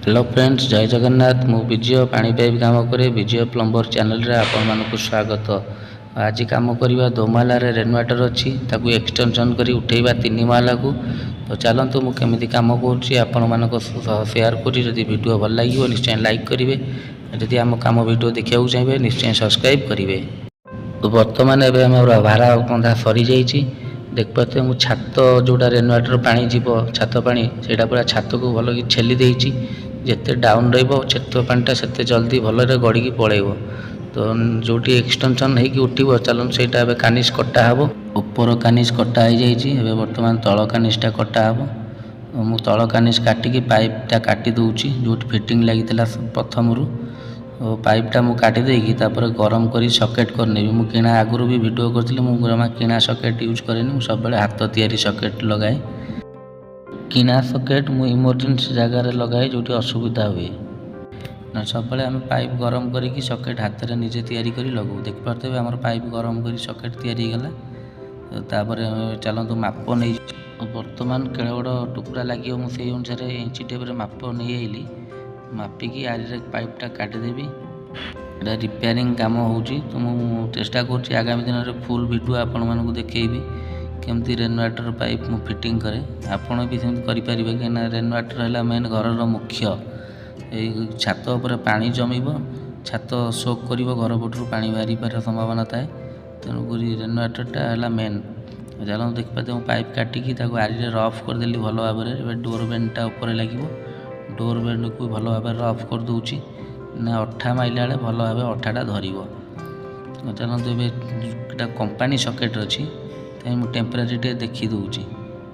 Hello friends, जय जगन्नाथ। मु विजय पानी पाइप काम करे विजय प्लम्बर चैनल रे आपण मानक स्वागत। आज काम करवा दोमाला रेनवाटर अच्छी ताकू एक्सटेंशन करी उठेबा 3 माला को। तो चलतु मु केमिति काम करूची आपण मानक शेयर करी। जदि वीडियो भल लागिवो निश्चय लाइक करिवे, जदि आम काम वीडियो देखिया चाहिए निश्चय सब्सक्राइब करिवे। तो बर्तमान एबे हमर भारा बंधा सरी जाइछि। देख पाते मु छात जोड़ा रेनवाटर पानी जीव छात पानी सेटा पूरा छात को भल कि छेली देइछि। जिते डाउन रत पाटा से जल्दी भलरे गड़ी पलैब। तो जोटी एक्सटेंशन होगी उठब चलन से कानिश कटा हे। ऊपर कानिश कटा हो जाए, बर्तमान तल कानिशटा कटा हे। मु तल कानिश काटिकी पाइपटा काटी दूची जो फिटिंग लगी प्रथम पाइपटा मु काटी देकी तापर गरम करी सकेट करनेबी। मु किणा आगुरी भी वीडियो करथिली, मु जमा किणा सकेट यूज करेनी, मु सब हाथ तैयारी सकेट लगाए। किणा सकेट मु इमरजेंसी जगार लगाए जो असुविधा हुए ना। सब आम पाइप गरम करी सकेट हाथ में निजे तैयारी करी लगू। देख पारे आम पाइप गरम करी सकेट तैयारी गला। तापर चलतु माप नहीं बर्तमान केड़ बड़ टुकड़ा लगे मुझे अनुसार इंची टेप माप नहीं आइली। मापिकी आरी पाइपटा काटिदेवी। एटा रिपेयरिंग काम होची। तो मु चेष्टा करुँच आगामी दिन में फुल वीडियो आपण मानक देखेबी केमती रेनवाटर पाइप मु फिटिंग करे। आपण भी सेमती करेंगे कहीं रेनवाटर है मेन घर मुख्य। छात उपर पानी जमीब, छात सोक कर घर पटू पानी बाहरी पार संभावना थाए। तेणुक रेनवाटरटा है मेन। चलो देखिए पाइप काटिकी आरी रफ करदेली भल भाव में। डोर बेंडटा उपर लगे, डोर बेंड को भल भाव रफ कर दूची ना अठा माइला बेले भल भाव अठाटा धर। चलते ये कंपानी सकेट अच्छी मु टेम्परारी देखी दूची।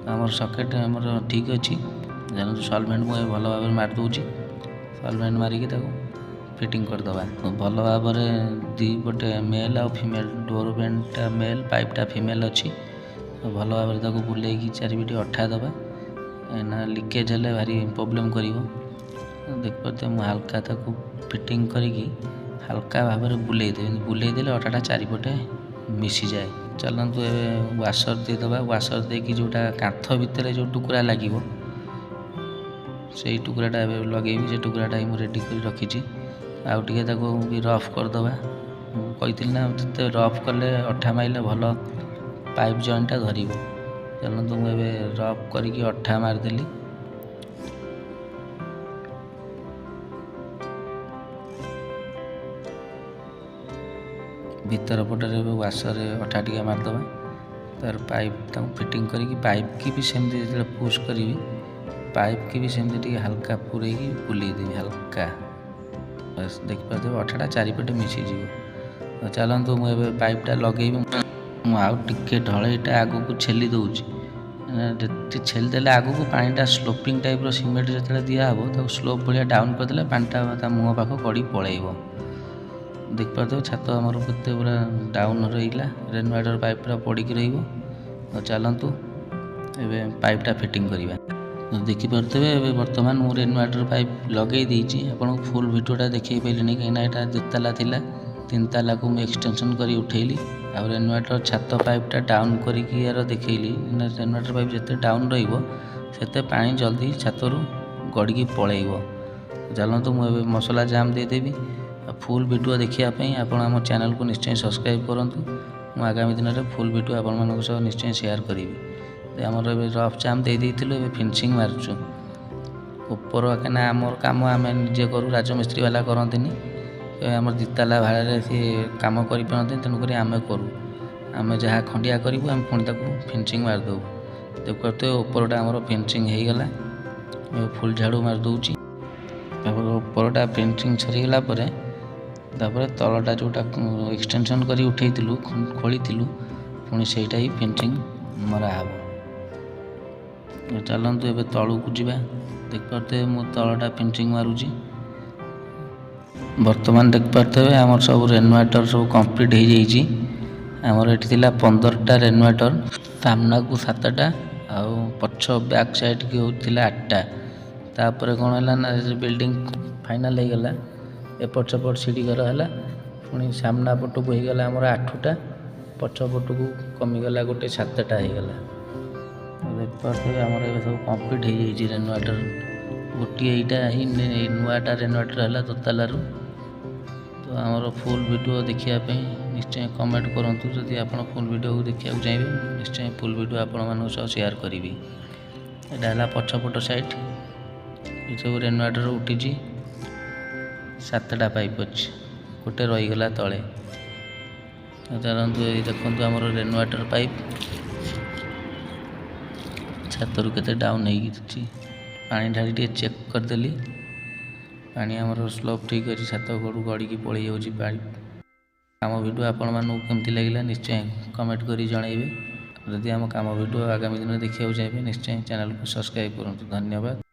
आम सकेट आमर ठीक अच्छी। जानते सल्वेंट मुझे भल भाव में मारिदे। सल्वेंट मारिकी फिटिंग करदे भल भाव में। दी गोटे मेल आ फीमेल, डोर बेंडटा मेल पाइपटा फीमेल अच्छी। भल भाव में बुलेकी चारिपटे अठा दबा ना लिकेज हेल्ले भारी प्रोब्लेम कर। देख पाते मुझे हल्का फिटिंग करी हल्का भाव में बुलेदेले अठाटा चारिपटे मिसी जाए। चलतु ए वाशर देदबा। वाशर देकी जोटा कांथ भितर जो टुकड़ा लगे से टुकड़ाटा लगे से टुकड़ाटा ही मुझे रेडी कर रखी। आउ टे भी रफ करदबा। कही ना जिते रफ कले अठा माइले भल पाइप जॉइंटा धर। चलतु मुझे रफ करी अठा मारिदेली। भीतर पटे वाशर अठा टी मारिदबा। तार पाइप फिटिंग करी पाइप की भी सेमती जो पुश करी पाइप की भी सेमती हल्का पूरे बुलेदेवी हल्का। बस देख पाते अठाटा चारिपटे मिसीज। चलतु मुझे पाइपटा लगे आउ टे ढलईटा आग को छेली दूची। छेलीदे आग को पानीटा स्लोपिंग टाइप सीमेंट जो दिहब तो स्लोप भाया डाउन करदे पानीटा मुँह पाख गड़ी पलैब। देख पाते छात आमर केते पूरा डाउन रहा। रेनवाटर पाइप पूरा पड़ी रही। चलतु ए पाइपटा फिटिंग करवा। देखिपे बर्तमान मु रेनवाटर पाइप लगे देती। आपको फुल वीडियोटा देखी पारे कहीं यहाँ दुताला थी 3 ताला को मुझे एक्सटेंशन कर उठेली। आ रेनवाटर छात पाइपटा डाउन करी यार देखली। रेनवाटर पाइप जिते डाउन रते पानी जल्दी छात गड़ी पलैब। चलतु मुझे मसला जाम देदेवी। फुल वीडियो देखापी आपण आम चैनल को निश्चय सब्सक्राइब करूँ। मु आगामी दिन में फुल वीडियो आपण मान सह निश्चय शेयर करी। आमर रफ जाम दे फिनिशिंग मार्चु ऊपर कहीं आमर कम आम निजे करूँ। राजमिस्त्री वाला करती आम दिताला भाड़े सी कम कर पारती। तेणुक आम करूँ आम जहाँ खंडिया करूँ आम पुणी फिनिशिंग मारिदेव। देख पाते उपरटा आमर फिनिशिंग होगला। फुल झाड़ू मारिदे। उपरटा फिनिशिंग सरीगला तलटा जोटा एक्सटेंशन कर उठे खोली पुणी से ही फिनिशिंग मराहब। चलतु ए तलू को जा। देख पाते मु तलटा फिनिशिंग मारुची। बर्तमान देख पाते आमर सब रेनवाटर सब कंप्लीट हो जाइए। आमर ये 15टा रेनवाटर, सामना को 7टा आउ पछ बैक साइड की होता 8टा। तापर कौन है ना बिल्डिंग फाइनाल होगला। एपट सेपट सीढ़ी घर है पुणी सामना पटक होगला आमर 8टा, पछ पटक कमिगला गोटे 7टा होगला। देख पारे आमर सब कम्प्लीट हो रेनवाटर गोटे यही नुआटा रेनोवेटर है दोतालू। तो आमर फुल वीडियो देखापी निश्चय कमेंट करूँ। जदि आप फुल वीडियो को देखा चाहिए निश्चय फुल वीडियो आपण मानक शेयर करी। यहाँ है पछपट साइड ये सब रेनोवेटर उठी 7टा पाइप अच्छी गोटे रहीगला तले। चलतु ये देखो आमर रेनोवेटर पाइप छात रू के डाउन हो पानी ढाली टे चेक करदेली। पानी आमर स्लोप ठीक अच्छे छात गड़ू गड़ी पड़े जाऊँगी पाइप। आम वीडियो आपण मानक केमती लगे निश्चय कमेंट कर जनइबे। जदि आम काम वीडियो आगामी दिन देखा चाहिए निश्चय चैनल को सब्सक्राइब करूँ। धन्यवाद।